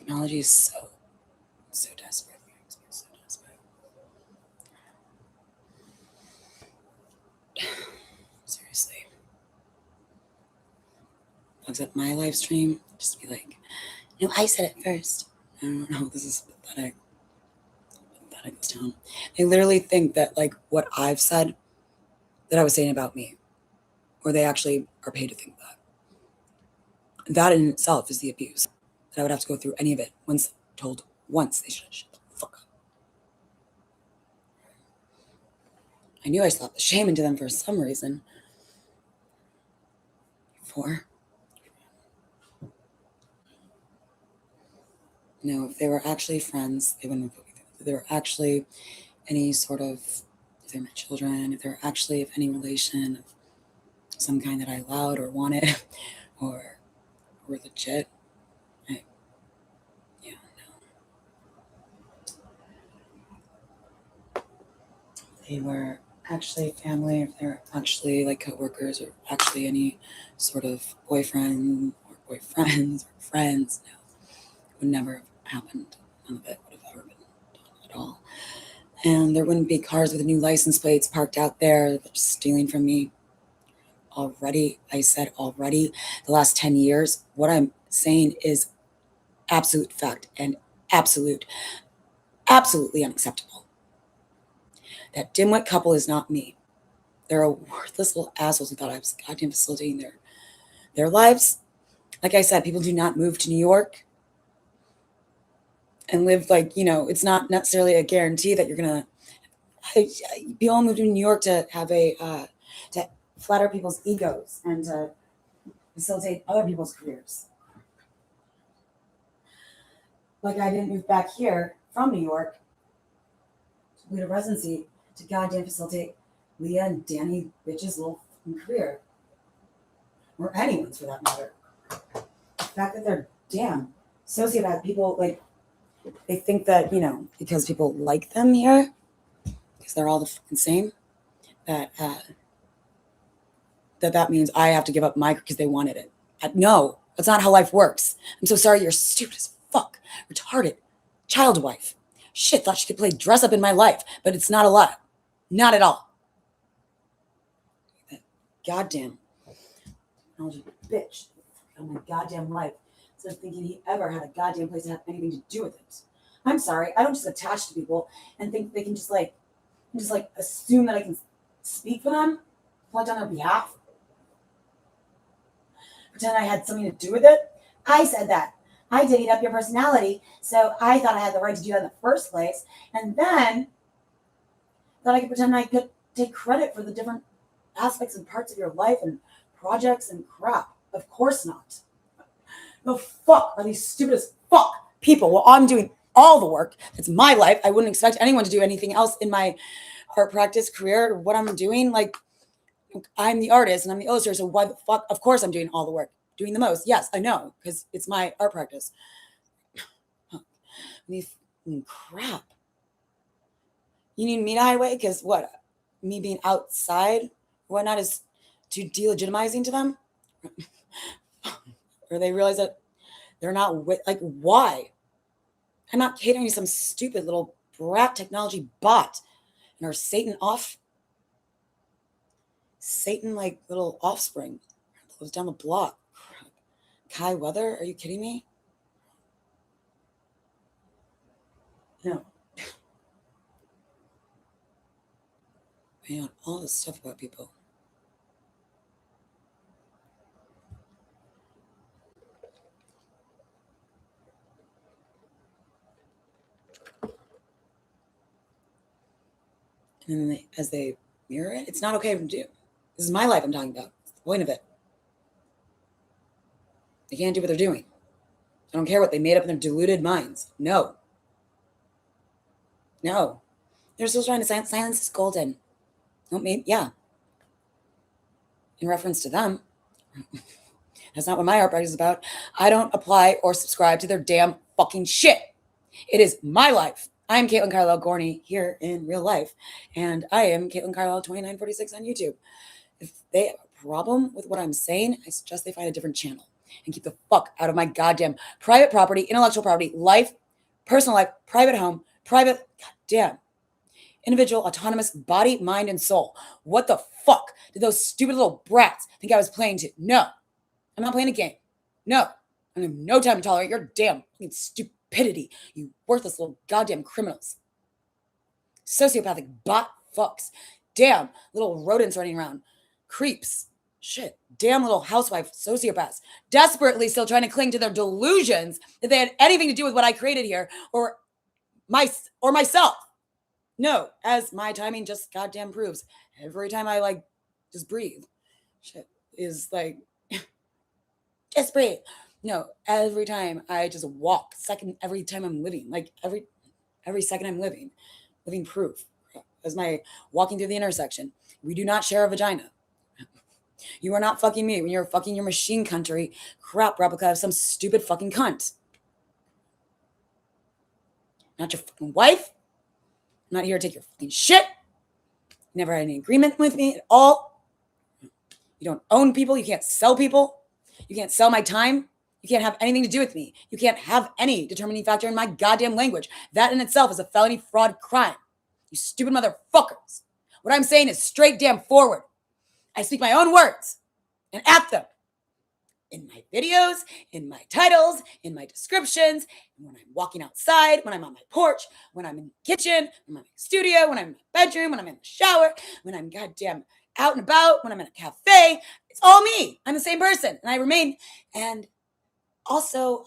Technology is so desperate. So desperate. Seriously. Looks at my live stream, just be like, no, I said it first. I don't know. This is pathetic. Pathetic as town. They literally think that like what I've said that I was saying about me, or they actually are paid to think that. That in itself is the abuse. That I would have to go through any of it once told once they should shut the fuck up. I knew I slapped the shame into them for some reason. For if they were actually friends, they wouldn't have put me through. If they were actually any sort of, if they're my children, if they're actually of any relation of some kind that I allowed or wanted, or were legit, no. They were actually family, if they're actually like coworkers, or actually any sort of boyfriend or boyfriends or friends, no, it would never have happened. None of it would have ever been done at all. And there wouldn't be cars with new license plates parked out there stealing from me. Already, I said already, the last 10 years, what I'm saying is absolute fact and absolutely unacceptable. That dimwit couple is not me. They're a worthless little assholes who thought I was goddamn facilitating their lives. Like I said, people do not move to New York and live like, it's not necessarily a guarantee that you're going to, people move to New York to have to flatter people's egos and to facilitate other people's careers. Like I didn't move back here from New York to lead a residency to goddamn facilitate Leah and Danny bitch's little career. Or anyone's for that matter. The fact that they're damn sociopath people, like, they think that, because people like them here, because they're all the fucking same, that means I have to give up my, because they wanted it. No, that's not how life works. I'm so sorry, you're stupid as fuck, retarded, child wife. Shit, thought she could play dress up in my life, but it's not a lot. Not at all. That goddamn bitch on my goddamn life. Instead of thinking he ever had a goddamn place to have anything to do with it. I'm sorry, I don't just attach to people and think they can just assume that I can speak for them, collect on their behalf, pretend I had something to do with it. I said that. I divvied up your personality, so I thought I had the right to do that in the first place, and then thought I could pretend I could take credit for the different aspects and parts of your life and projects and crap. Of course not. The fuck are these stupid as fuck people? Well, I'm doing all the work. It's my life. I wouldn't expect anyone to do anything else in my art practice career or what I'm doing. Like, I'm the artist and I'm the illustrator, so why the fuck? Of course I'm doing all the work, doing the most. Yes, I know, because it's my art practice. These crap. You need me to hide away? Because what? Me being outside, whatnot, is too delegitimizing to them? Or they realize that they're not like, why? I'm not catering to some stupid little brat technology bot and our Satan like little offspring lives down the block. Kai Weather? Are you kidding me? No. Man, all this stuff about people. And then as they mirror it, it's not okay to do. This is my life I'm talking about. That's the point of it. They can't do what they're doing. I don't care what they made up in their deluded minds. No. They're still trying to silence is golden. Oh, maybe, yeah. In reference to them. That's not what my art practice is about. I don't apply or subscribe to their damn fucking shit. It is my life. I'm Caitlin Carlisle Gorney here in real life. And I am Caitlin Carlisle 2946 on YouTube. If they have a problem with what I'm saying, I suggest they find a different channel. and keep the fuck out of my goddamn private property, intellectual property, life, personal life, private home, private, goddamn, individual, autonomous body, mind, and soul. What the fuck did those stupid little brats think I was playing to? No, I'm not playing a game. No, I have no time to tolerate your damn stupidity, you worthless little goddamn criminals. Sociopathic bot fucks. Damn little rodents running around. Creeps. Shit. Damn little housewife sociopaths. Desperately still trying to cling to their delusions that they had anything to do with what I created here or myself. No, as my timing just goddamn proves. Every time I just breathe. Shit is just breathe. No, every time I just walk, every time I'm living, every second I'm living proof. As my walking through the intersection, we do not share a vagina. You are not fucking me when you're fucking your machine country crap replica of some stupid fucking cunt. Not your fucking wife. I'm not here to take your fucking shit. You never had any agreement with me at all. You don't own people. You can't sell people. You can't sell my time. You can't have anything to do with me. You can't have any determining factor in my goddamn language. That in itself is a felony fraud crime. You stupid motherfuckers. What I'm saying is straight damn forward. I speak my own words and at them. In my videos, in my titles, in my descriptions, when I'm walking outside, when I'm on my porch, when I'm in the kitchen, when I'm in my studio, when I'm in my bedroom, when I'm in the shower, when I'm goddamn out and about, when I'm in a cafe. It's all me. I'm the same person. And I remain and also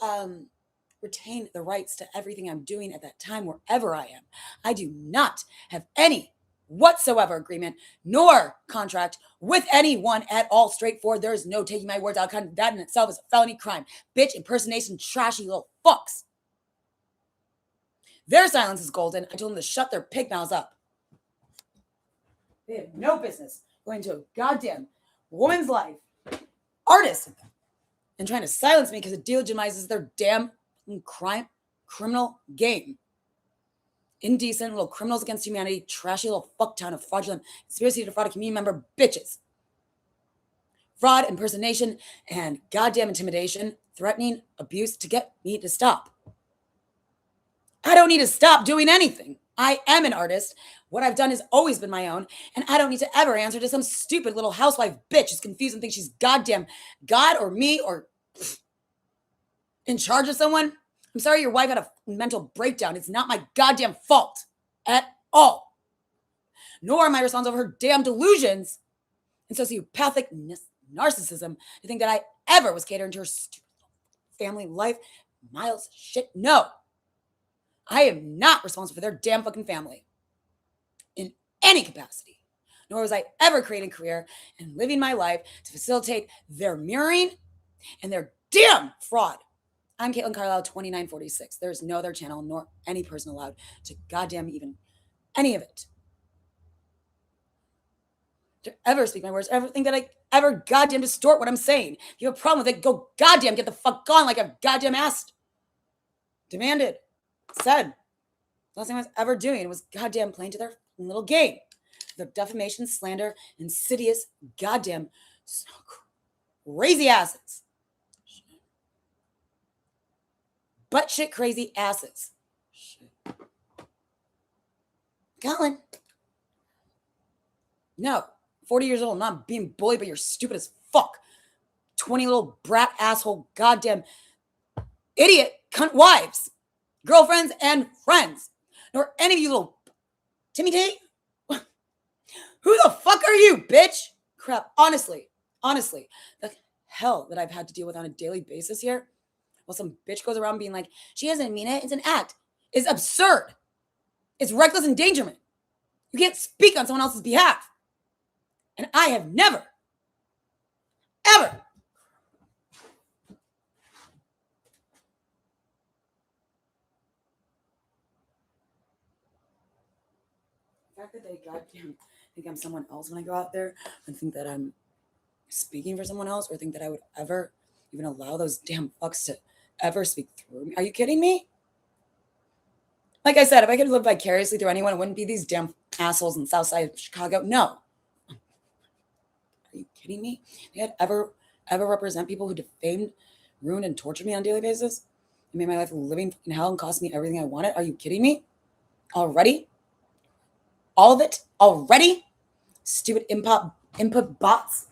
retain the rights to everything I'm doing at that time, wherever I am. I do not have any whatsoever agreement nor contract with anyone at all. Straightforward. There is no taking my words out. That in itself is a felony crime. Bitch, impersonation, trashy little fucks. Their silence is golden. I told them to shut their pig mouths up. They have no business going into a goddamn woman's life, artist, and trying to silence me because it delegitimizes their damn criminal game. Indecent little criminals against humanity, trashy little fucktown of fraudulent conspiracy to defraud a community member bitches. Fraud, impersonation, and goddamn intimidation, threatening, abuse to get me to stop. I don't need to stop doing anything. I am an artist. What I've done has always been my own, and I don't need to ever answer to some stupid little housewife bitch who's confused and thinks she's goddamn God or me or in charge of someone. I'm sorry your wife had a mental breakdown. It's not my goddamn fault at all. Nor am I responsible for her damn delusions and sociopathic narcissism to think that I ever was catering to her stupid family life, miles shit. No. I am not responsible for their damn fucking family in any capacity. Nor was I ever creating a career and living my life to facilitate their mirroring and their damn fraud. I'm Caitlin Carlisle, 2946. There's no other channel nor any person allowed to goddamn even any of it. To ever speak my words, ever think that I ever goddamn distort what I'm saying. If you have a problem with it, go goddamn get the fuck gone like I've goddamn asked. Demanded. Said. The last thing I was ever doing was goddamn playing to their little game. Their defamation, slander, insidious, goddamn crazy asses. Butt shit crazy asses. Shit. Colin. No. 40 years old. I'm not being bullied, but you're stupid as fuck. 20 little brat asshole goddamn idiot cunt wives. Girlfriends and friends. Nor any of you little Timmy T. Who the fuck are you, bitch? Crap. Honestly. The hell that I've had to deal with on a daily basis here. While some bitch goes around being like, she doesn't mean it, it's an act, is absurd. It's reckless endangerment. You can't speak on someone else's behalf. And I have never, ever, the fact that they goddamn think I'm someone else when I go out there and think that I'm speaking for someone else or think that I would ever even allow those damn fucks to ever speak through me. Are you kidding me? Like I said, if I could live vicariously through anyone, it wouldn't be these damn assholes in the south side of Chicago. No. Are you kidding me? They had ever represent people who defamed ruined and tortured me on a daily basis. It made my life a living fucking hell and cost me everything I wanted. Are you kidding me? Already? All of it? Already? Stupid input bots.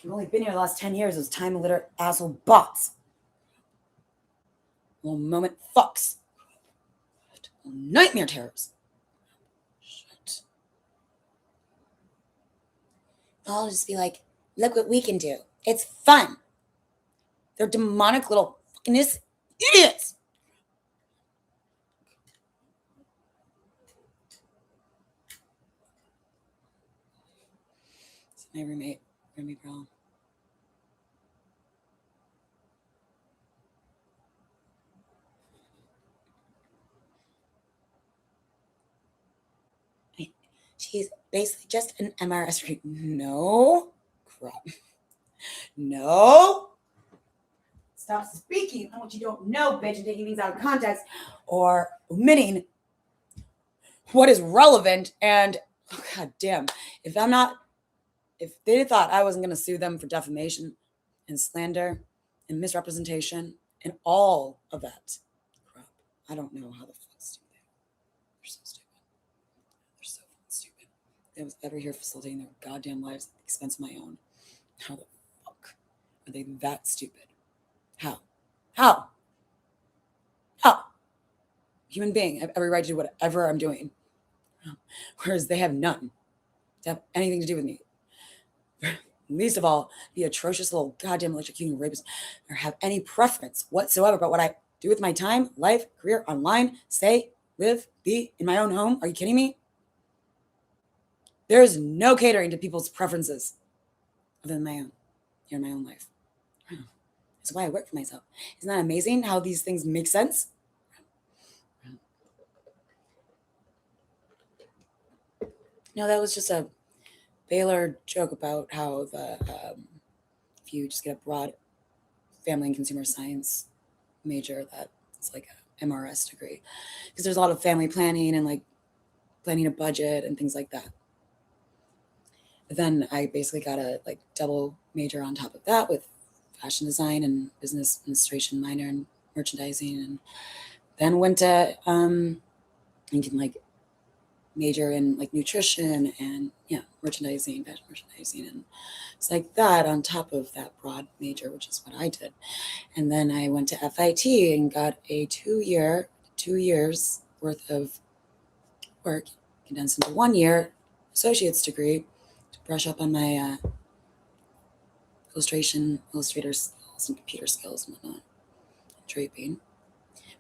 I've only been here the last 10 years. Those time literate asshole bots. Little moment fucks. Nightmare terrors. Shit. I'll just be like, look what we can do. It's fun. They're demonic little fucking idiots. It's my roommate, Brown. She's basically just an MRS recruit. No. Crap. No. Stop speaking on what you don't know, bitch, and taking things out of context or omitting what is relevant. And oh, god damn, if they thought I wasn't going to sue them for defamation and slander and misrepresentation and all of that crap, I don't know how the fuck stupid they are. They're so stupid. They're so fucking stupid. They was ever here facilitating their goddamn lives at the expense of my own. How the fuck are they that stupid? How? Human being, I have every right to do whatever I'm doing. Whereas they have none to have anything to do with me. Least of all, be atrocious little goddamn electrocuting rapist or have any preference whatsoever about what I do with my time, life, career, online, say, live, be in my own home. Are you kidding me? There is no catering to people's preferences other than my own, here in my own life. That's why I work for myself. Isn't that amazing how these things make sense? No, that was just a Baylor joke about how if you just get a broad family and consumer science major, that it's like a MRS degree, because there's a lot of family planning and like planning a budget and things like that. But then I basically got a like double major on top of that with fashion design and business administration minor and merchandising, and then went to and can like major in like nutrition and merchandising, fashion merchandising, and it's like that on top of that broad major, which is what I did. And then I went to FIT and got a 2 years worth of work condensed into 1 year associate's degree to brush up on my illustrator skills and computer skills and whatnot, draping,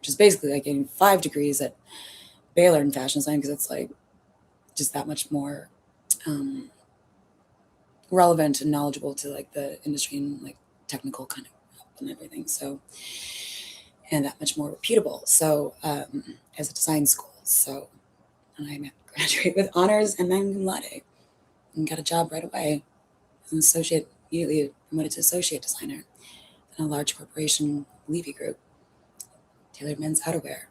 which is basically like getting 5 degrees at Baylor in fashion design, because it's like just that much more relevant and knowledgeable to like the industry and like technical kind of help and everything. So, and that much more reputable. So, as a design school. So, and I graduated with honors and then cum laude and got a job right away as an associate, immediately promoted to associate designer in a large corporation, Levy Group, tailored men's outerwear,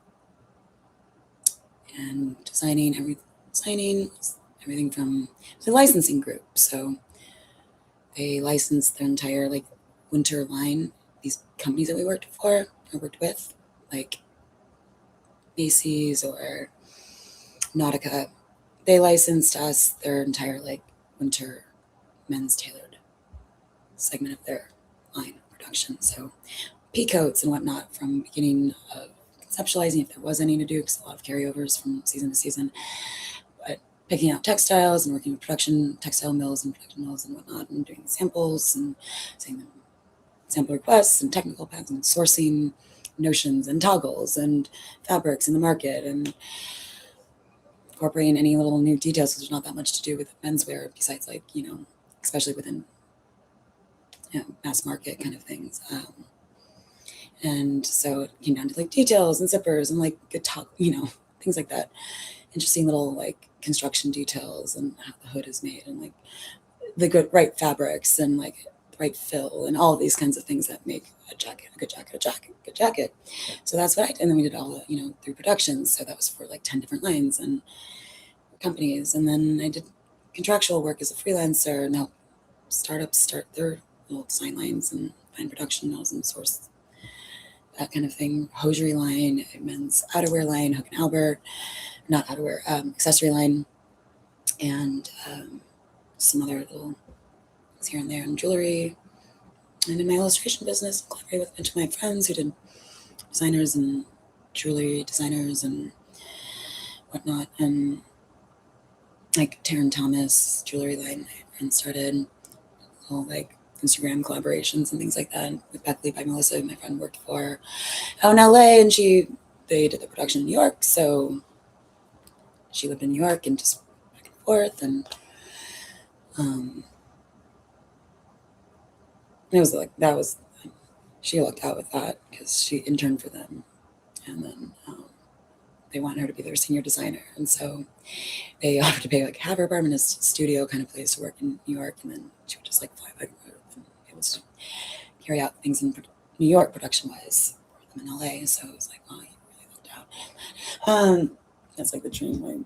and designing everything from the licensing group. So they licensed their entire like winter line. These companies that we worked with, like Macy's or Nautica, they licensed us their entire like winter men's tailored segment of their line production. So peacoats and whatnot from beginning of conceptualizing, if there was any to do, because a lot of carryovers from season to season, but picking out textiles and working with textile mills and production mills and whatnot, and doing samples and saying them sample requests and technical packs and sourcing notions and toggles and fabrics in the market and incorporating any little new details, because there's not that much to do with menswear besides like, especially within mass market kind of things. And so it came down to like details and zippers and like good talk, things like that. Interesting little like construction details and how the hood is made and like the right fabrics and like the right fill and all of these kinds of things that make a good jacket. So that's what I did. And then we did all the, 3 productions. So that was for like 10 different lines and companies. And then I did contractual work as a freelancer and help startups start their little design lines and find production mills and source that kind of thing. Hosiery line, men's outerwear line, Hook and Albert, not outerwear, accessory line, and some other little things here and there, and jewelry. And in my illustration business, I collaborated with a bunch of my friends who did designers and jewelry designers and whatnot, and like Taryn Thomas jewelry line and started all like Instagram collaborations and things like that with Beckley by Melissa, who my friend worked for out in LA, and they did the production in New York, so she lived in New York and just back and forth, and it was like she lucked out with that because she interned for them, and then they wanted her to be their senior designer, and so they offered to pay like have her apartment as studio kind of place to work in New York, and then she would just like fly back and forth and able to carry out things in New York production wise for them in LA. So it was like, wow, you really lucked out. That's like the dream, like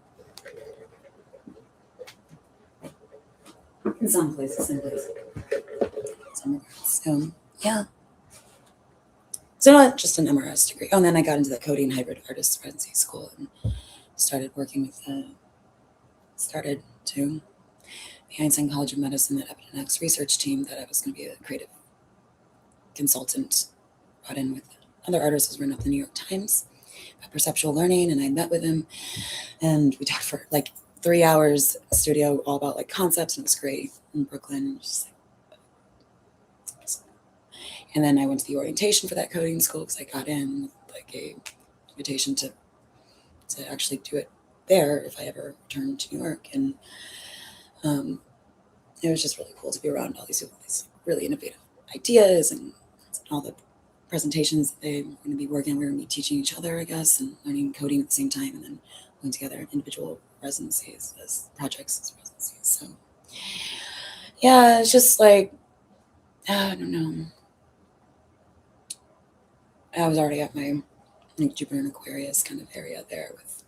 in some places, so yeah. So not just an MRS degree. Oh, and then I got into the Coding Hybrid Artist Residency School and started working with the Einstein College of Medicine, that Epigenex research team, that I was going to be a creative consultant, brought in with other artists, was written up in the New York Times about perceptual learning, and I met with him, and we talked for like 3 hours in the studio, all about like concepts, and it was great in Brooklyn. And then I went to the orientation for that coding school because I got in with like a invitation to actually do it there if I ever returned to New York. And it was just really cool to be around all these people, these really innovative ideas, and all the presentations that they were going to be working. We were going to be teaching each other, I guess, and learning coding at the same time, and then going together individual residencies as projects as residencies. So yeah, it's just like, I don't know. I was already at my like Jupiter and Aquarius kind of area there with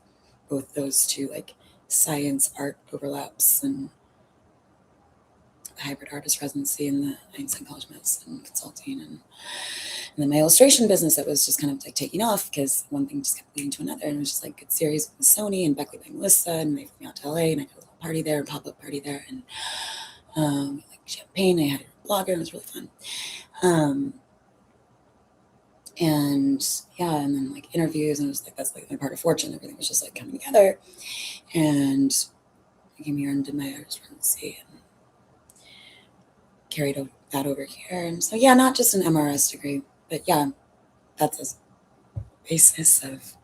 both those two like science art overlaps, and the hybrid artist residency and the Einstein College of Medicine consulting, and then my illustration business that was just kind of like taking off because one thing just kept leading to another, and it was just like good series with Sony and Beckley by Melissa, and they flew me out to LA, and I did a little party there, a pop-up party there, and like champagne. I had a blogger, and it was really fun. And yeah, and then like interviews, and it was like that's like my part of fortune. Everything was just like coming together, and I came here and did my artist residency and carried that over here. And so yeah, not just an MRS degree, but yeah, that's a basis of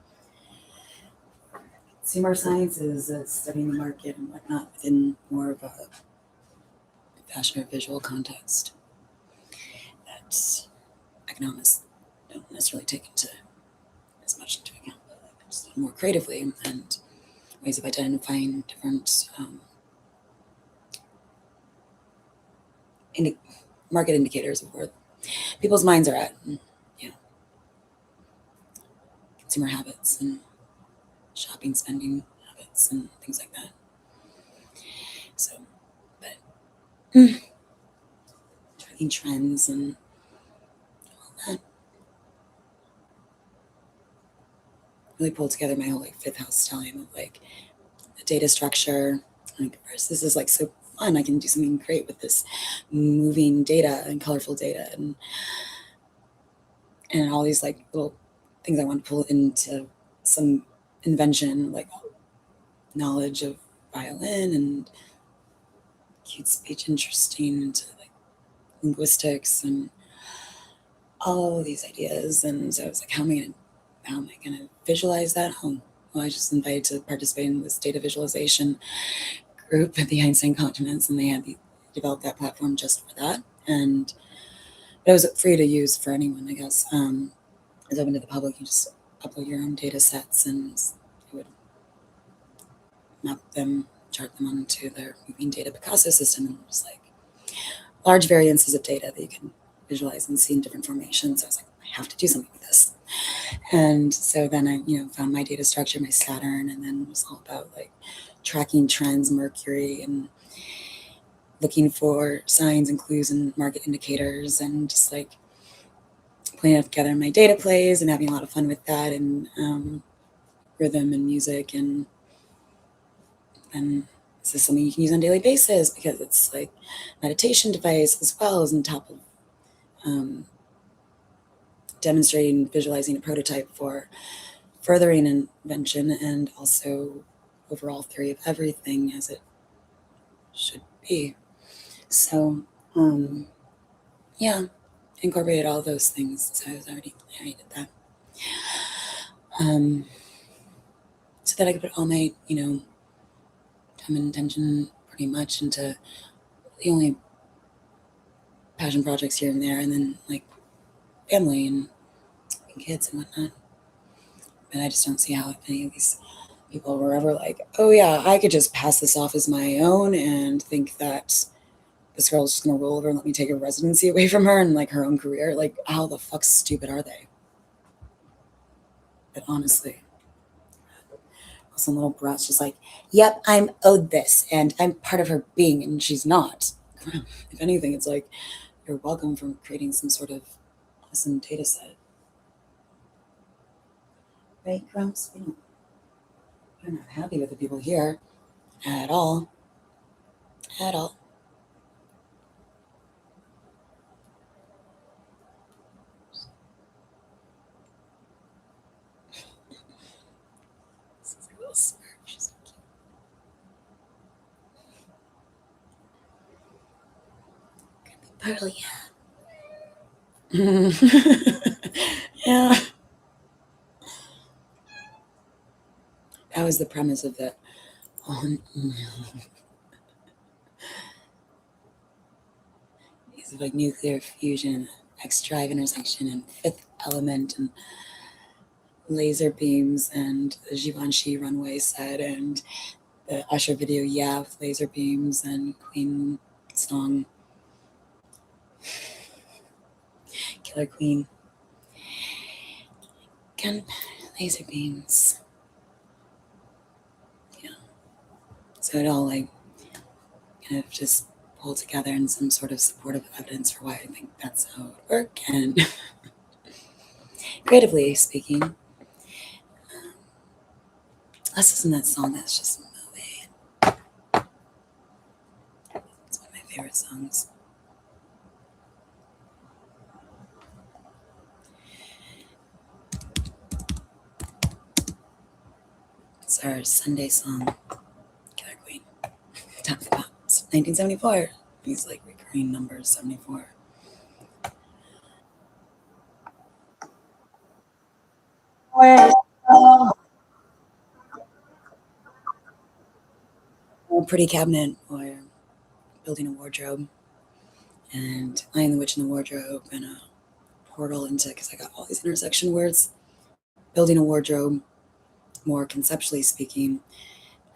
CMAR sciences, studying the market and whatnot within more of a fashion or visual context that economists don't necessarily take as much into account, but like just more creatively, and ways of identifying different market indicators of where people's minds are at, and consumer habits and shopping, spending habits, and things like that. So, but tracking trends and all that really pulled together my whole like fifth house stellium of like the data structure. Like, first, this is like so fun. I can do something great with this moving data and colorful data, and all these like little things I want to pull into some invention, like knowledge of violin and cute speech, interesting into like linguistics and all these ideas. And so I was like, how am I gonna visualize that? Well, I was just invited to participate in this data visualization group at the Einstein Continents, and they had developed that platform just for that. And it was free to use for anyone, I guess. It was open to the public. You just upload your own data sets, and it would map them, chart them onto their moving data Picasso system, and it was like large variances of data that you can visualize and see in different formations. So I was like, I have to do something with this. And so then I, found my data structure, my Saturn, and then it was all about like tracking trends, Mercury, and looking for signs and clues and market indicators, and just like putting it together in my data plays and having a lot of fun with that, and rhythm and music. And this is something you can use on a daily basis because it's like meditation device as well as on top of demonstrating, visualizing a prototype for furthering invention and also overall theory of everything as it should be. So, yeah, incorporated all those things. So I already did that. So that I could put all my, time and attention pretty much into the only passion projects here and there, and then like family and kids and whatnot. And I just don't see how any of these people were ever like, oh yeah, I could just pass this off as my own and think that this girl's just gonna roll over and let me take a residency away from her and like her own career. Like, how the fuck stupid are they? But honestly, some little brat's just like, yep, I'm owed this and I'm part of her being, and she's not. If anything, it's like, you're welcome for creating some sort of awesome data set. Right, Grumps? We're not happy with the people here at all. At all. This is a little smurf. She's so cute. Could be Pearly. Yeah. That was the premise of that. These are like nuclear fusion, X drive intersection, and fifth element, and laser beams, and the Givenchy runway set, and the Usher video, yeah, with laser beams, and Queen song, Killer Queen. Again, laser beams. Yeah. So it all like kind of just pulled together in some sort of supportive evidence for why I think that's how it would work. And creatively speaking, this isn't that song, that's just a movie. It's one of my favorite songs. It's our Sunday song, Killer Queen. Top of the Pops, 1974. These like recurring numbers, 74. A pretty cabinet or building a wardrobe, and Lion the Witch in the Wardrobe, and a portal into, because I got all these intersection words. Building a wardrobe, more conceptually speaking,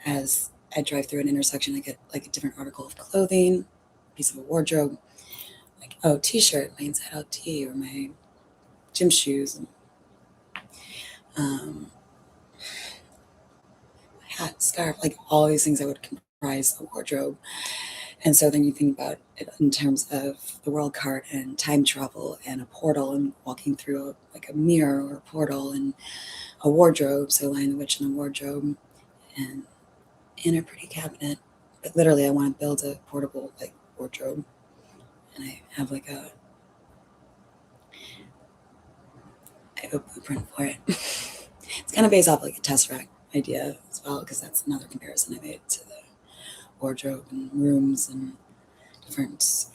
as I drive through an intersection, I get like a different article of clothing, piece of a wardrobe, like, oh, t-shirt, my inside out tee, or my gym shoes, and hat, scarf, like all these things that would comprise a wardrobe. And so then you think about it in terms of the world cart and time travel and a portal and walking through like a mirror or a portal and a wardrobe. So Lion the Witch in the Wardrobe and in a pretty cabinet. But literally, I want to build a portable like wardrobe, and I have like I have a blueprint for it. It's kind of based off like a Tesseract idea as well, because that's another comparison I made to the wardrobe and rooms and different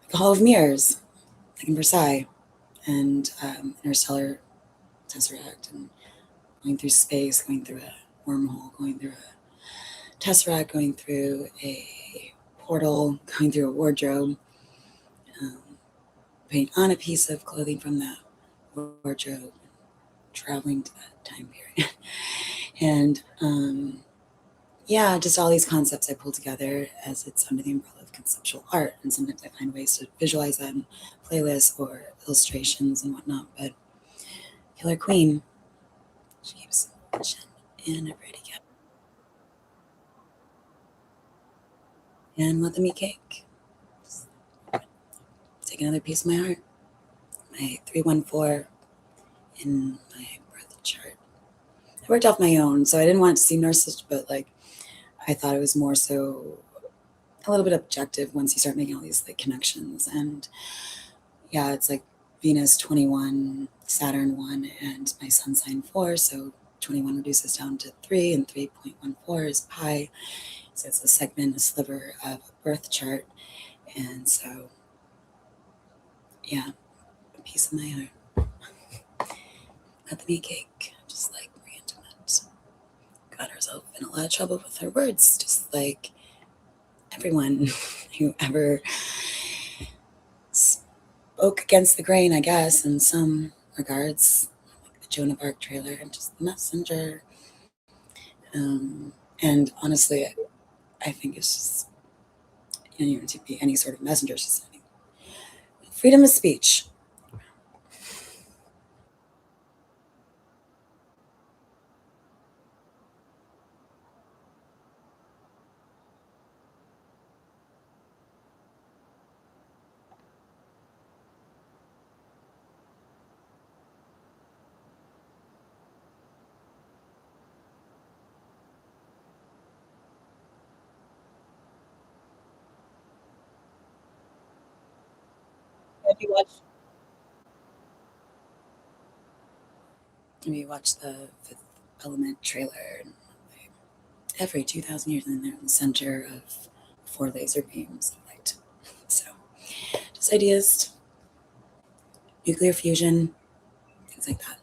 like a Hall of Mirrors, like in Versailles, and Interstellar Tesseract, and going through space, going through a wormhole, going through a Tesseract, going through a portal, going through a wardrobe, putting on a piece of clothing from that wardrobe, traveling to that time period. And yeah, just all these concepts I pull together as it's under the umbrella of conceptual art. And sometimes I find ways to visualize that in playlists or illustrations and whatnot. But Killer Queen, she keeps in a pretty cabinet. and let them eat cake. Just take another piece of my heart. My 314 in my birth chart. I worked off my own, so I didn't want it to seem narcissistic, but like I thought it was more so a little bit objective once you start making all these like connections. And yeah, it's like Venus 21, Saturn 1, and my sun sign 4. So 21 reduces down to 3, and 3.14 is pi. So it's a segment, a sliver of a birth chart. And so, yeah, a piece of my heart. Let them eat cake, just like Marie Antoinette. Got herself in a lot of trouble with her words, just like everyone who ever spoke against the grain, I guess, in some regards. Like the Joan of Arc trailer and just the messenger. And honestly, I think it's just, you know, to be any sort of messenger, it's just freedom of speech. Have you watched? We watched the Fifth Element trailer. And every 2,000 years, and they're in the center of 4 laser beams of light. So, just ideas, nuclear fusion, things like that,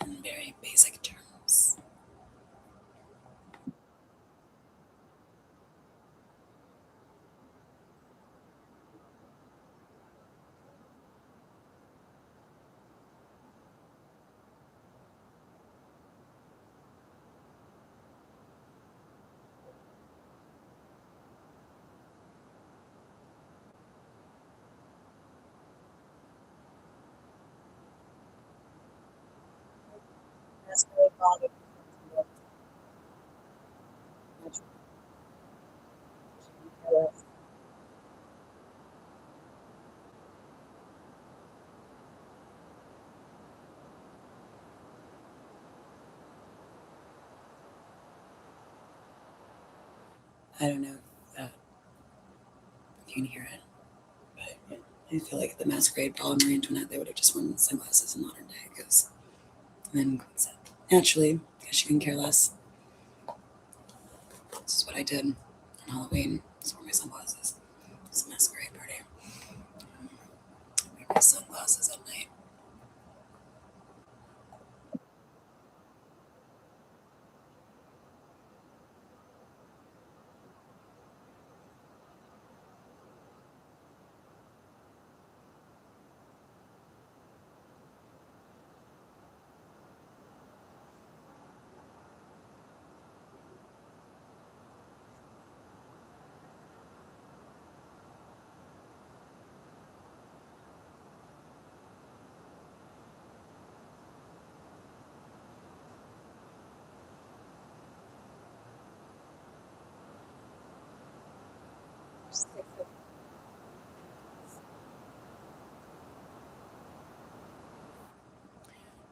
in very basic terms. That's really bothered me. I don't know if you can hear it, but I feel like the masquerade ball and Marie Antoinette, they would have just worn sunglasses in modern day because then naturally, because you can care less. This is what I did on Halloween. Just wore my sunglasses. It's a masquerade party. Wear my sunglasses at night.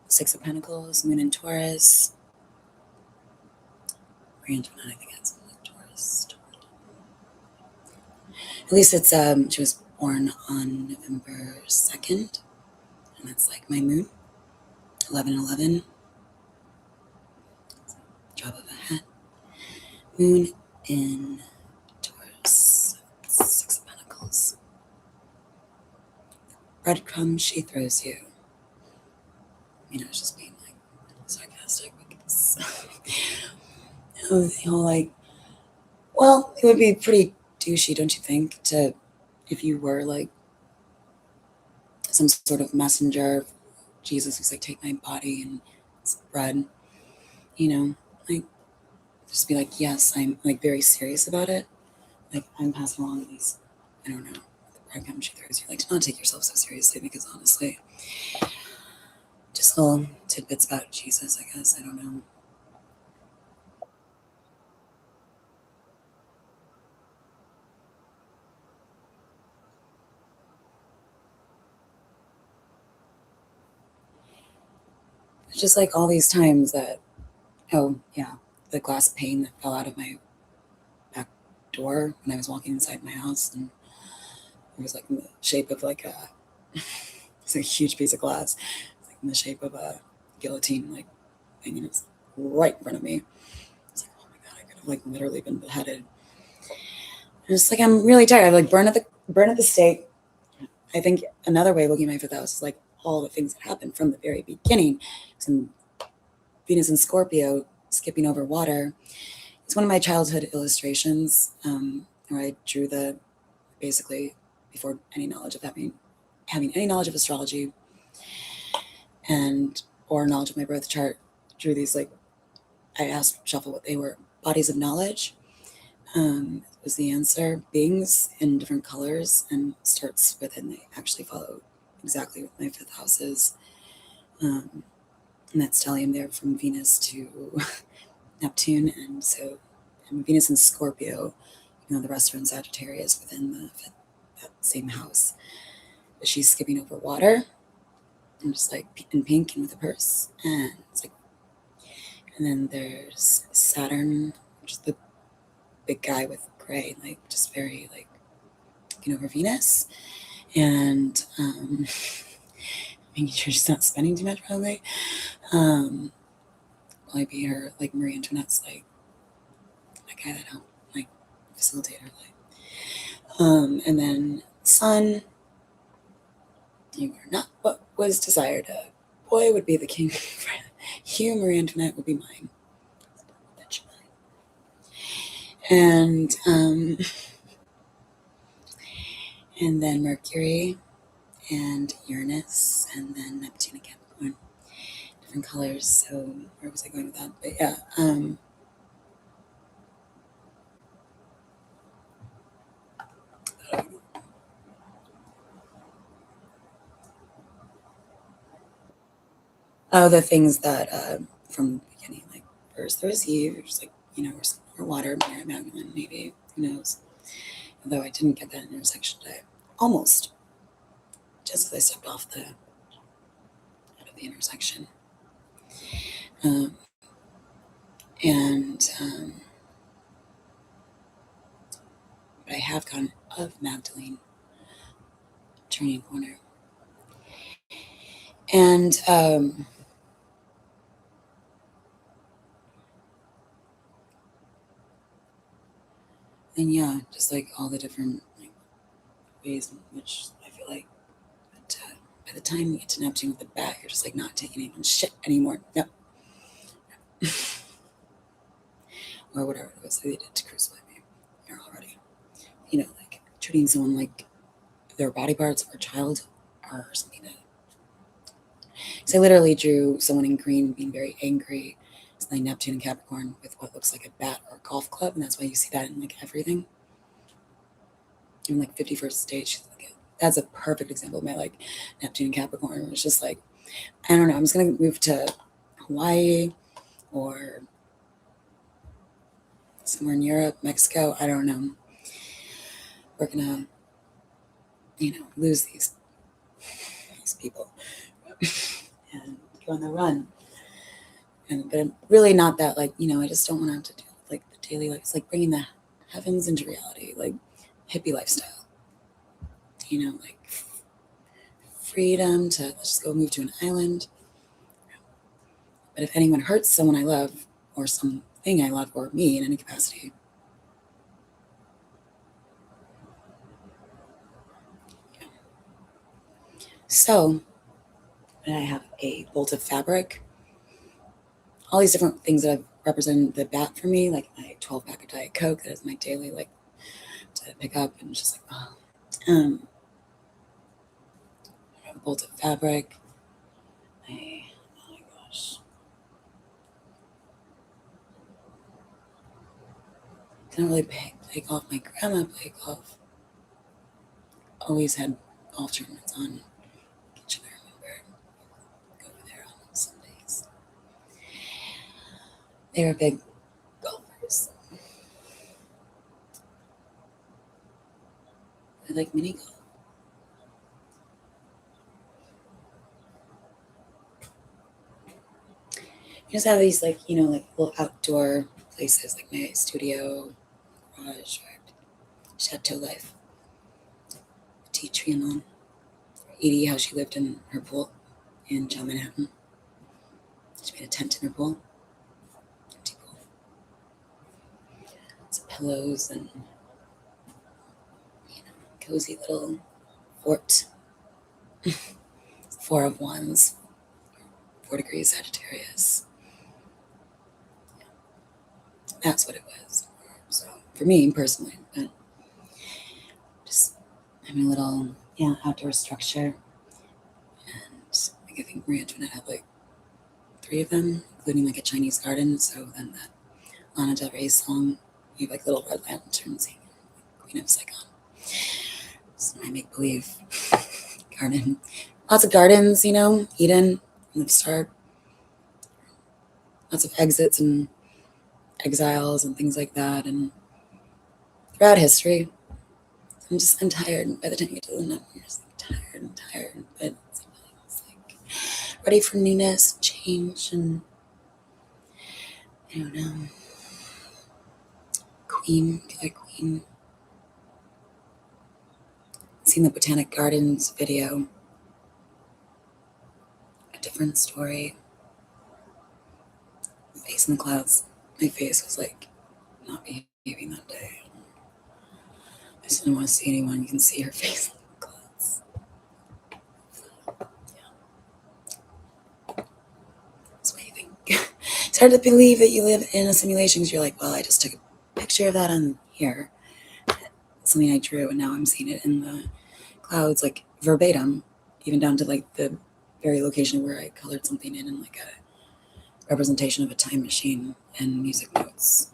6 of Pentacles, Moon in Taurus. Marie Antoinette, I think, had something like Taurus. At least it's she was born on November 2nd, and that's like my moon. 1111. Drop of a hat. Moon in Taurus. 6 of Pentacles. Breadcrumbs she throws you. I was just being like sarcastic because the whole like, well, it would be pretty douchey, don't you think, to if you were like some sort of messenger. Jesus was like, take my body and it's bread, like just be like, yes, I'm like very serious about it. Like I'm passing along these, I don't know, the breadcrumbs she throws you. Like to not take yourself so seriously because honestly, just little tidbits about Jesus, I guess. I don't know. just like all these times that, oh yeah, the glass pane that fell out of my back door when I was walking inside my house, and it was like in the shape of like a it's a huge piece of glass, like in the shape of a guillotine, like thing, and it's right in front of me. It's like, oh my god, I could have like literally been beheaded. And it's like I'm really tired. I like burn at the stake. I think another way of looking at my fifth house is like all the things that happened from the very beginning. Some Venus and Scorpio skipping over water. It's one of my childhood illustrations where I drew the basically before any knowledge of having any knowledge of astrology and or knowledge of my birth chart. Drew these like I asked Shuffle what they were. Bodies of knowledge was the answer. Beings in different colors and starts with, and they actually follow exactly what my fifth house is. And that's stellium there from Venus to Neptune. And so Venus in Scorpio, the rest are in Sagittarius within that same house. But she's skipping over water and just like in pink and with a purse. And it's like, and then there's Saturn, which is the big guy with gray, like just very like over Venus. And making sure she's not spending too much probably. Might be her like Marie Antoinette's like that guy that helped like facilitate her life. And then Sun, you are not what was desired. A boy would be the king. You, Marie Antoinette, would be mine. That's mine. And then Mercury and Uranus, and then Neptune and Capricorn. Different colors. So where was I going with that? But yeah. The things that from the beginning, like first there was Eve, just like or water, Mary Magdalene, maybe, who knows? Although I didn't get that intersection today, almost, just as I stepped off out of the intersection, but I have gone of Magdalene, turning corner, and and yeah, just like all the different like ways in which I feel like that, by the time you get to Neptune with the bat, you're just like not taking anyone's shit anymore. Yep. Or whatever it was they did to crucify me. You're already, like treating someone like their body parts of a child or something. So I literally drew someone in green being very angry. It's like Neptune and Capricorn with what looks like a bat or a golf club, and that's why you see that in like everything. In like 51st Stage, that's a perfect example of my like Neptune and Capricorn. It's just like, I don't know, I'm just gonna move to Hawaii or somewhere in Europe, Mexico, I don't know. We're gonna, lose these people and go on the run. But I'm really not that like, I just don't want to have to do like the daily life. It's like bringing the heavens into reality, like hippie lifestyle. Like freedom to let's just go move to an island. But if anyone hurts someone I love or something I love or me in any capacity, so I have a bolt of fabric. All these different things that have represented the bat for me, like my 12 pack of Diet Coke, that is my daily like to pick up and just like, oh. I have a bolt of fabric. Oh my gosh. Didn't really play golf. My grandma played golf. Always had golf tournaments on. Kitchen, I remember. Go over there on Sundays. They were big golfers. I like mini golf. You just have these like, like little outdoor places like my studio, garage, or chateau life. Tea tree and on. Edie, how she lived in her pool in John Manhattan. She made a tent in her pool. Empty pool. Some pillows and cozy little fort. 4 of Wands, 4 degrees Sagittarius. That's what it was. So for me personally, but just having a little outdoor structure. And like, I think Marie Antoinette had like 3 of them, including like a Chinese garden. So then that Lana Del Rey song, you have like little red lanterns, Queen of Saigon. It's my make believe garden. Lots of gardens, Eden, Live Star. Lots of exits and exiles and things like that. And throughout history, I'm tired. By the time you get to the number, you're just like tired. But it's like ready for newness, change, and I don't know. Queen, Killer Queen. Seen the Botanic Gardens video. A different story. Face in the clouds. My face was like not behaving that day. I just didn't want to see anyone. You can see her face in the clouds. That's what you think. It's hard to believe that you live in a simulation because you're like, well, I just took a picture of that on here. Something I drew, and now I'm seeing it in the clouds, like verbatim, even down to like the very location where I colored something in like a representation of a time machine and music notes.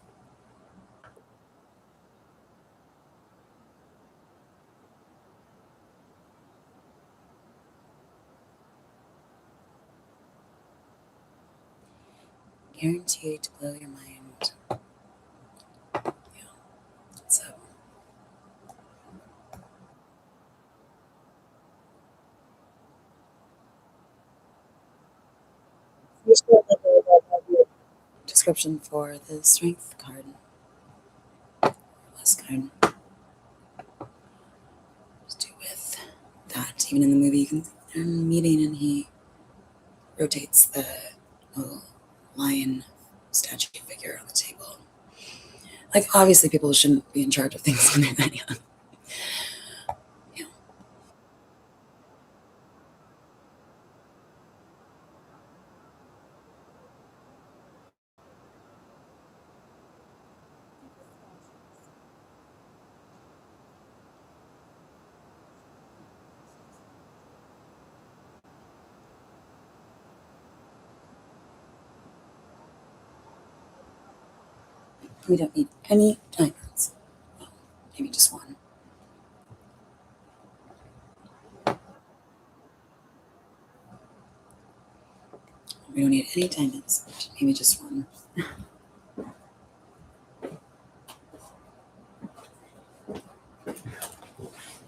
Guaranteed to blow your mind. Yeah. So description for the strength card. Last card. Just do with that. Even in the movie, you can see they're in a meeting and he rotates the little lion statue figure on the table. Like, obviously, people shouldn't be in charge of things when they're that young. Yeah. We don't need any diamonds. Well, maybe just one. We don't need any diamonds. Maybe just one.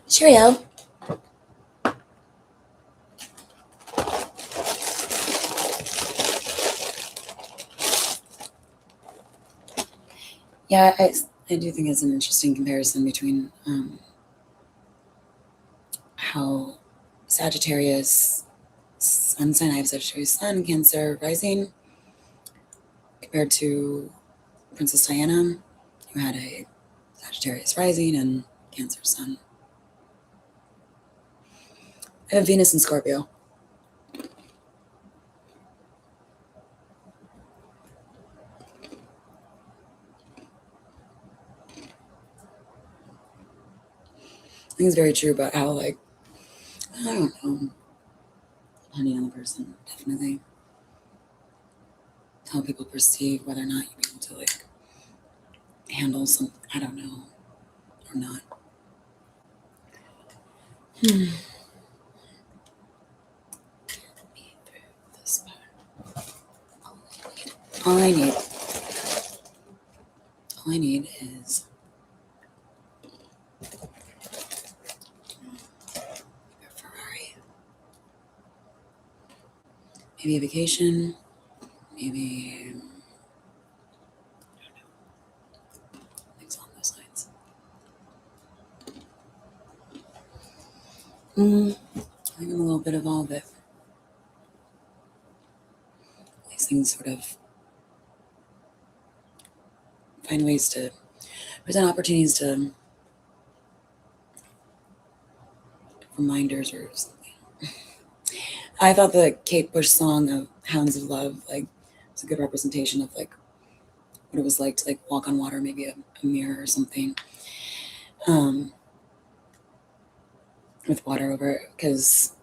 Cheerio. Yeah, I do think it's an interesting comparison between how Sagittarius, sun sign, I have Sagittarius sun, Cancer rising, compared to Princess Diana, who had a Sagittarius rising and Cancer sun. I have Venus in Scorpio. I think it's very true about how, like, I don't know, depending on the person, definitely. How people perceive whether or not you'll be able to, like, handle some, I don't know, or not. Get me through this part. All I need, all I need is a Ferrari, maybe a vacation, maybe things along those lines. I think I'm a little bit of all of it. These things sort of find ways to present opportunities to reminders or something. I thought the Kate Bush song of Hounds of Love like was a good representation of like what it was like to like walk on water, maybe a mirror or something, with water over it. Because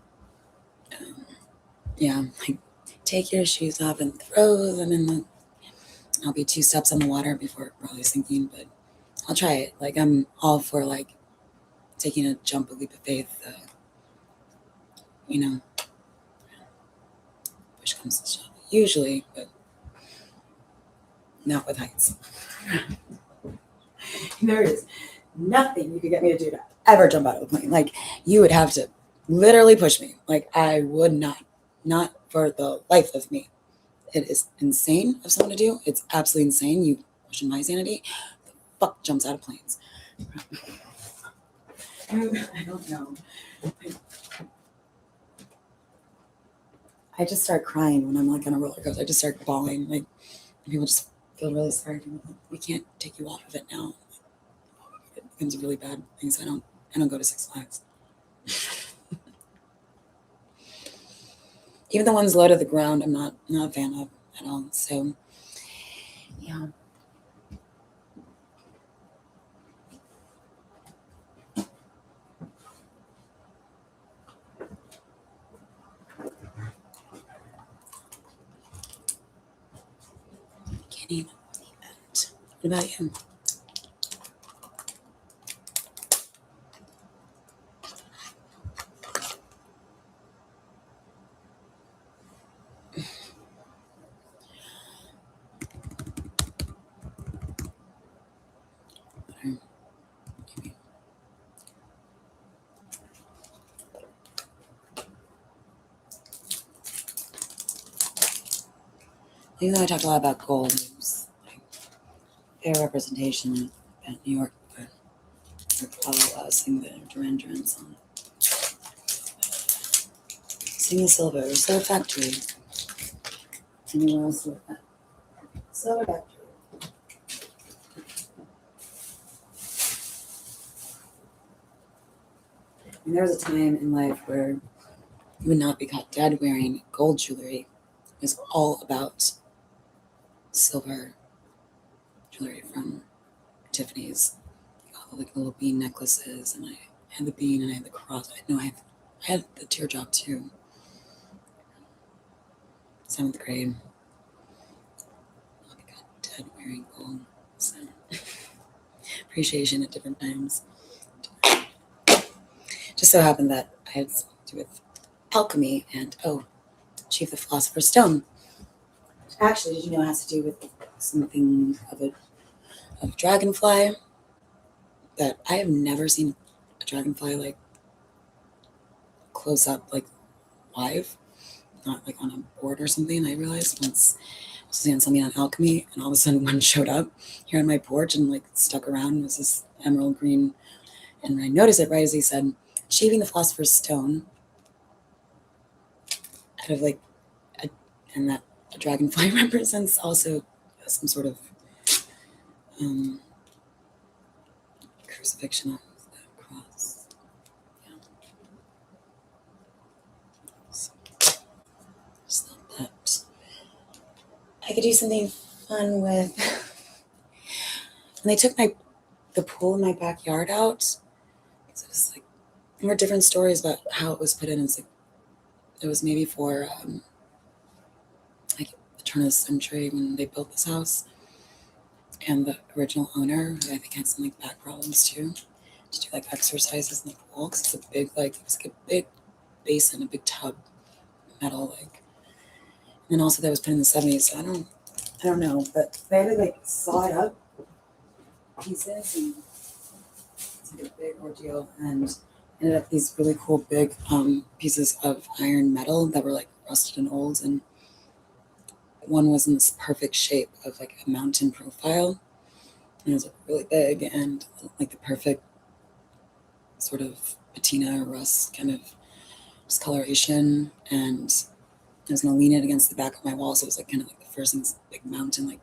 yeah, like take your shoes off and throw them in the. I'll be 2 steps on the water before probably sinking, but I'll try it. Like I'm all for like taking a jump, a leap of faith. You know, push comes to shove usually, but not with heights. There is nothing you could get me to do to ever jump out of a plane. Like you would have to literally push me. Like I would not for the life of me. It is insane of someone to do. It's absolutely insane. You question my sanity. The fuck jumps out of planes. I don't know. I just start crying when I'm like on a roller coaster. I just start bawling. Like people just feel really sorry for me. We can't take you off of it now. It becomes a really bad thing. So I don't go to Six Flags. Even the ones low to the ground, I'm not a fan of at all. So yeah. Can't even believe it. What about you? Even though I talked a lot about gold, it was like fair representation at New York, but I'll sing the Duran Duran song. Sing the Silver, Silver Factory. Anyone else with that? Silver Factory. And there was a time in life where you would not be caught dead wearing gold jewelry. It was all about silver jewelry from Tiffany's. All the little bean necklaces, and I had the bean and I had the cross. I had the teardrop too. 7th grade. I got dead wearing gold. So appreciation at different times. Just so happened that I had something to do with alchemy and Chief the Philosopher's Stone. Actually, did you know it has to do with something of a dragonfly? That I have never seen a dragonfly like close up, like live, not like on a board or something. I realized once I was seeing something on alchemy, and all of a sudden one showed up here on my porch and like stuck around. It was this emerald green, and when I noticed it right as he said, "Achieving the Philosopher's Stone," out of like, and that a dragonfly represents also some sort of crucifixion of the cross. Yeah. So, just thought that I could do something fun with. And they took the pool in my backyard out. So it was like there were different stories about how it was put in. It's like it was maybe for like the turn of the century when they built this house. And the original owner, who I think had some like back problems too, to do like exercises in the pool because it's a big like it was like a big basin, a big tub, metal like. And then also that was put in the 70s. So I don't know, but they had to like saw it up pieces, and it's like a big ordeal, and ended up these really cool big pieces of iron metal that were like rusted and old, and one was in this perfect shape of like a mountain profile. And it was like really big and like the perfect sort of patina or rust kind of discoloration. And I was gonna lean it against the back of my wall, so it was like kind of like the first thing, this big mountain, like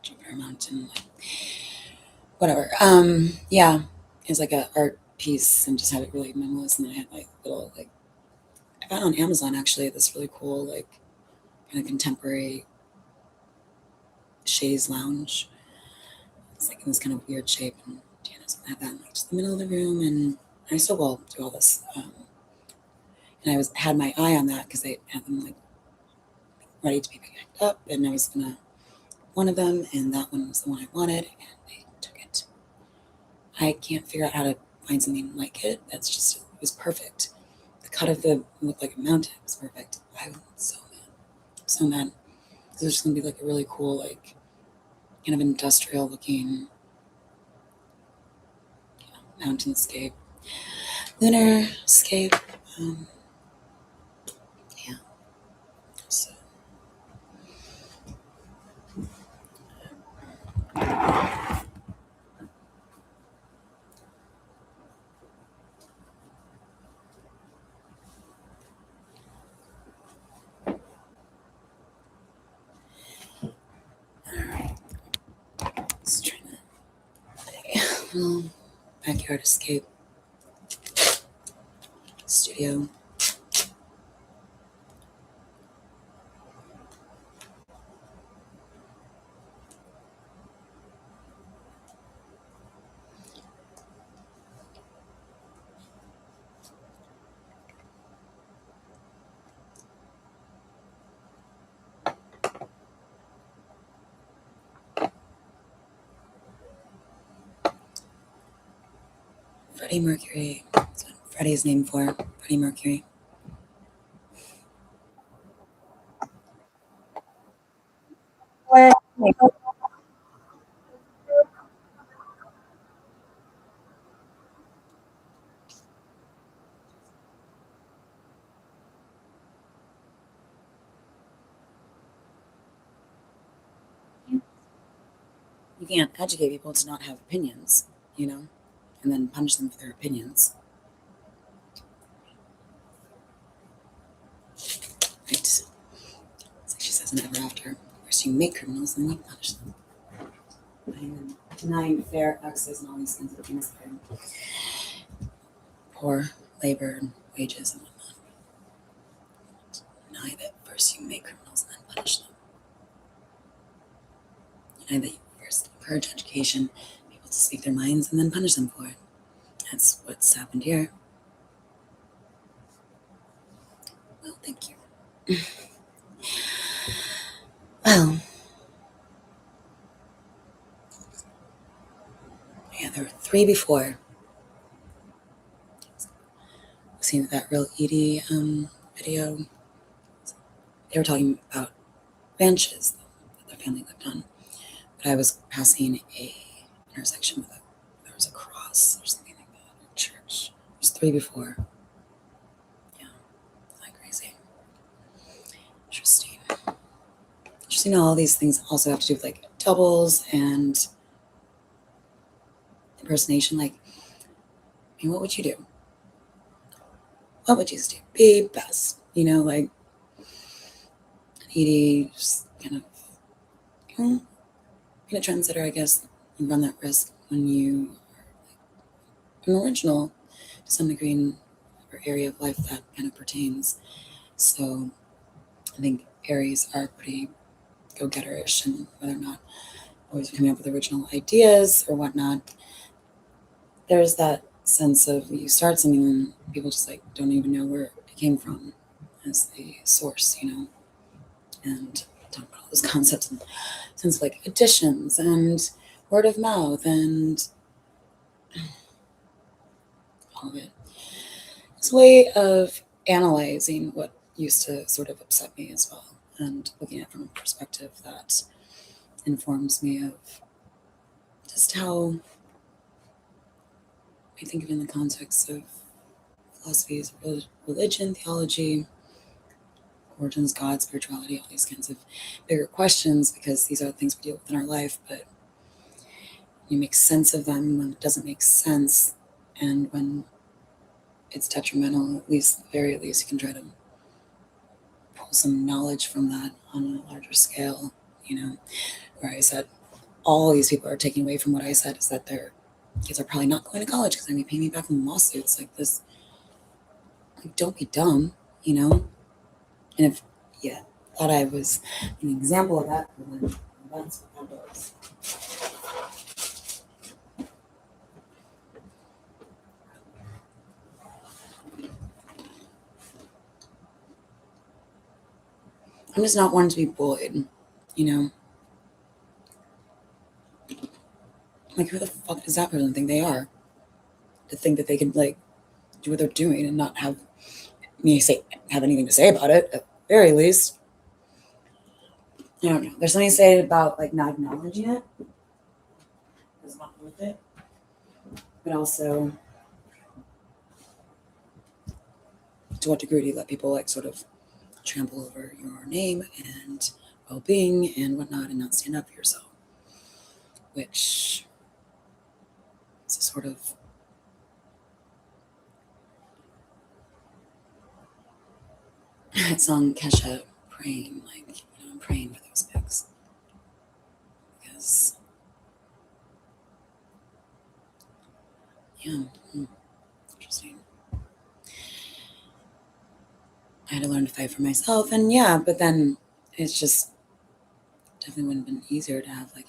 Jupiter Mountain, like whatever. Yeah, it was like a art piece and just had it really minimalist. And then I had like little like I found on Amazon actually this really cool like kind of contemporary chaise lounge. It's like in this kind of weird shape, and Deanna's gonna have that in like just the middle of the room, and I still will do all this. And I had my eye on that because they had them like ready to be picked up, and I was gonna one of them, and that one was the one I wanted, and they took it. I can't figure out how to find something like it. That's just, it was perfect. The cut of the looked like a mountain. It was perfect. I was so mad. So mad. It was just gonna be like a really cool, like kind of industrial looking mountainscape, lunar scape. Yeah. So just trying to little backyard escape studio. Freddie Mercury. That's what Freddie's named for. Freddie Mercury. You can't educate people to not have opinions, you know, and then punish them for their opinions. Right? It's like she says in Ever After. First you make criminals, then you punish them. Denying fair access and all these kinds of things. Poor labor and wages and whatnot. Deny that first you make criminals and then punish them. Deny that you first encourage education, people to speak their minds, and then punish them for it. That's what's happened here. Well, thank you. Well, yeah, there were 3 before. Seen that Real Edie video. They were talking about ranches that their family lived on. But I was passing a intersection with there was a cross or something like that, a church. There's 3 before. Yeah, like crazy. Interesting. Interesting. All these things also have to do with like doubles and impersonation. Like, I mean, what would you do? What would you do? Be best, you know, like Edie, just kind of, you know, being a trendsetter, I guess. You run that risk when you are an original to some degree in whatever area of life that kind of pertains. So I think Aries are pretty go-getter-ish, and whether or not always coming up with original ideas or whatnot, there's that sense of you start something and people just like don't even know where it came from as the source, you know, and talk about all those concepts and sense of like additions and word of mouth and all of it. It's a way of analyzing what used to sort of upset me as well, and looking at it from a perspective that informs me of just how I think of it in the context of philosophies, religion, theology, origins, God, spirituality, all these kinds of bigger questions, because these are the things we deal with in our life. But you make sense of them when it doesn't make sense, and when it's detrimental, at least, at the very least, you can try to pull some knowledge from that on a larger scale. Where I said all these people are taking away from what I said is that their kids are probably not going to college because they're going to pay me back in lawsuits like this. Like, don't be dumb. And if you thought I was an example of that, then that's what that was. I'm just not wanting to be bullied, Like, who the fuck does that person think they are? To think that they can, like, do what they're doing and not have me have anything to say about it, at the very least. I don't know. There's something to say about, like, not acknowledging it. It's not worth it. But also, to what degree do you let people, like, sort of trample over your name and well-being and whatnot and not stand up for yourself? Which is a sort of it's on Kesha praying, like, I'm praying for those pics. Because, yeah, interesting. I had to learn to fight for myself, and yeah, but then it's just definitely wouldn't have been easier to have, like,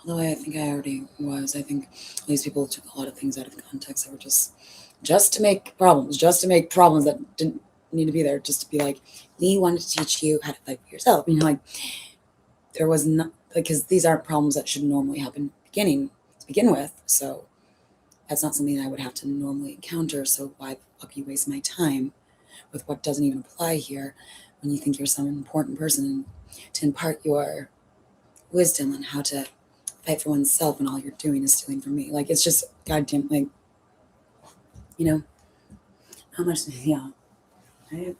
although I think I already was. I think these people took a lot of things out of context that were just to make problems that didn't need to be there, just to be like, we wanted to teach you how to fight for yourself. Like, there was not, because these aren't problems that should normally happen to begin with. So that's not something I would have to normally encounter. So why the fuck you waste my time with what doesn't even apply here when you think you're some important person to impart your wisdom on how to fight for oneself, and all you're doing is stealing from me. Like, it's just goddamn, like, how much, yeah. Right?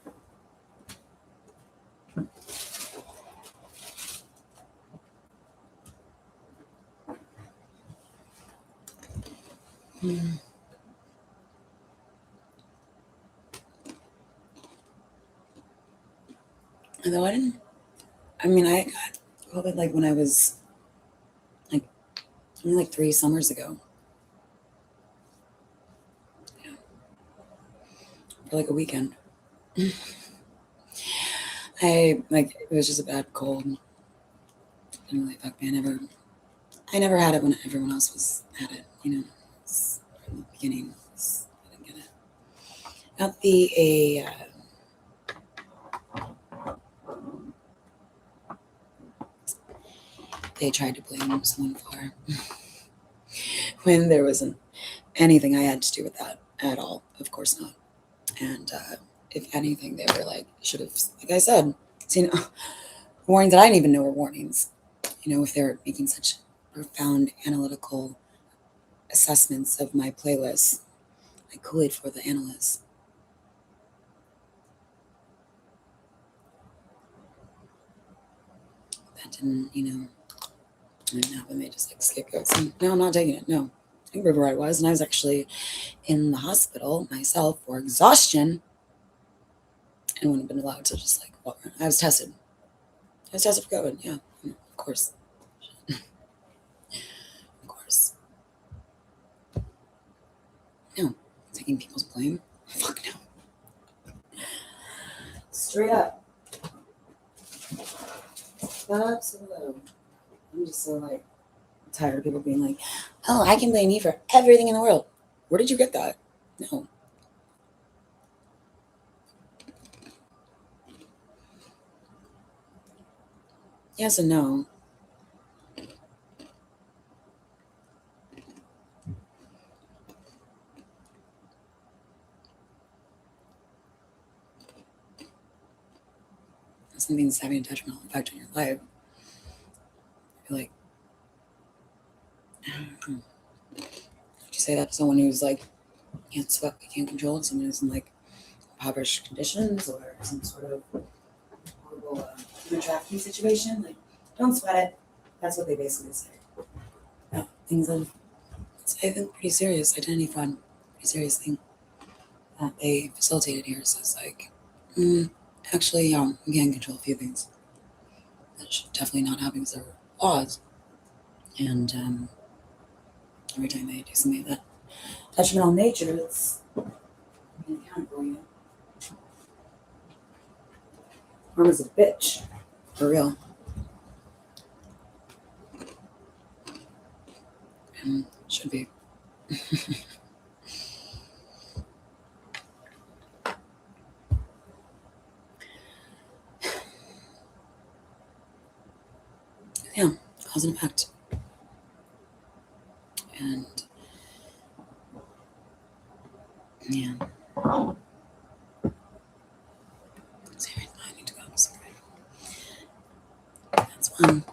Although I got COVID, like, when I was, like, only like 3 summers ago. For like a weekend. It was just a bad cold. Didn't really affect me. I never had it when everyone else had it, from the beginning. I didn't get it. Not they tried to blame someone for when there wasn't anything I had to do with that at all. Of course not. And if anything, they were like, should have, like I said, seen warnings that I didn't even know were warnings. If they're making such profound analytical assessments of my playlist, I Kool-Aid for the analysts. That didn't happen. They just, like, scapegoats. No, I'm not taking it. No. I remember where I was, and I was actually in the hospital myself for exhaustion, and wouldn't have been allowed to just, like, walk around. I was tested. For COVID. Yeah, of course. Of course. No, taking people's blame. Fuck no. Straight up. Absolutely. I'm just so, like, tired of people being like, oh, I can blame you for everything in the world. Where did you get that? No. Yes and no. Something that's having a detrimental effect on your life. I feel like, I don't know. say that to someone who's like can't sweat, can't control it, someone who's in like impoverished conditions or some sort of horrible human trafficking situation. Like, don't sweat it. That's what they basically say. Yeah, things of it's, I think, pretty serious identity fraud, pretty serious thing that they facilitated here. So it's like, actually, we can control a few things. That should definitely not happen because there are laws. And every time they do something that detrimental in nature, it's being accounted for you. Karma's a bitch. For real. And should be. Yeah, cause and effect. And yeah. Sorry, I need to go. Sorry. That's one.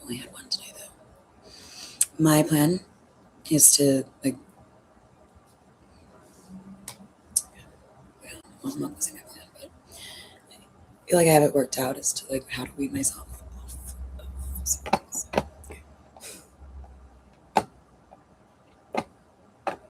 Only had one today though. My plan is to like. Well, I'm not losing my plan, but I feel like I have it worked out as to like how to weed myself off of